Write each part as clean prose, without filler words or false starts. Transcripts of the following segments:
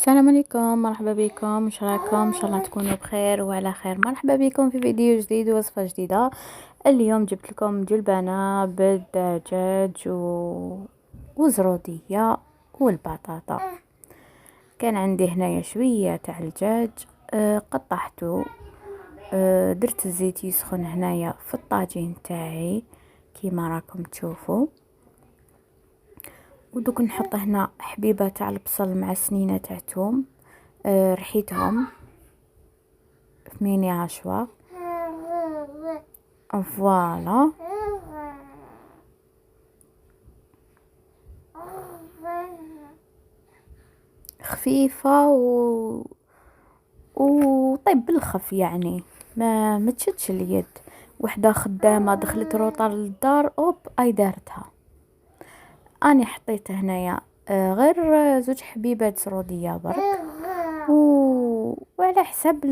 السلام عليكم، مرحبا بكم. واش راكم؟ ان شاء الله تكونوا بخير وعلى خير. مرحبا بكم في فيديو جديد ووصفه جديده. اليوم جبت لكم جلبانه بالدجاج وزروديه والبطاطا. كان عندي هنايا شويه تاع الدجاج، قطعته، درت الزيت يسخن هنايا في الطاجين تاعي كيما راكم تشوفوا. ودوك نحط هنا حبيبه تاع البصل مع سنينه تاع توم، رحيتهم في ميني عشوة. فوالا، خفيفة وطيب بالخف، يعني ما تشدش اليد. وحده خدامة دخلت روطة للدار، اوب اي دارتها. اني حطيت هنايا غير زوج حبيبات سرودية برك، وعلى حساب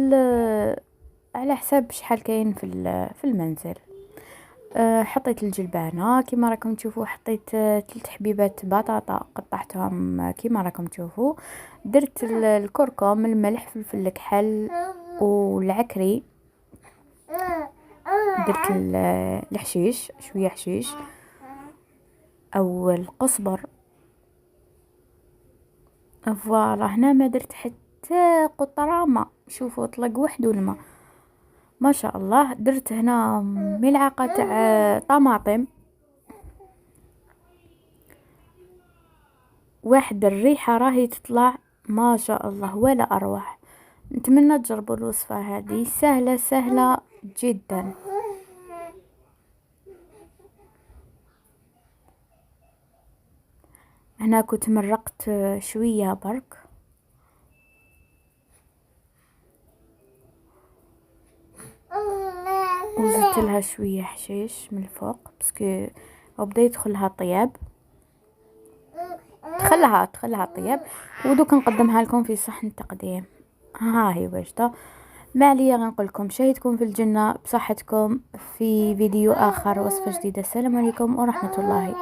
على حساب شحال كاين في المنزل. حطيت الجلبانه كيما راكم تشوفوا، حطيت 3 حبيبات بطاطا قطعتهم كيما راكم تشوفوا. درت الكركم، الملح، فلفل الكحل والعكري. درت الحشيش، شويه حشيش او القزبر. فوالا، هنا ما درت حتى قطره ما، شوفوا طلق وحده الماء ما شاء الله. درت هنا ملعقه تاع طماطم واحد، الريحة راهي تطلع ما شاء الله ولا أروع. نتمنى تجربوا الوصفة هذه، سهلة سهلة جدا. هنا كنت مرقت شوية برك، وزدت لها شوية حشيش من الفوق باسكو وبدا يدخلها طياب، تخلها طياب. ودوك نقدمها لكم في صحن تقديم. ها هي واجده. ما عليا غنقول لكم شهيتكم في الجنة بصحتكم في فيديو آخر، وصفة جديدة. السلام عليكم ورحمة الله.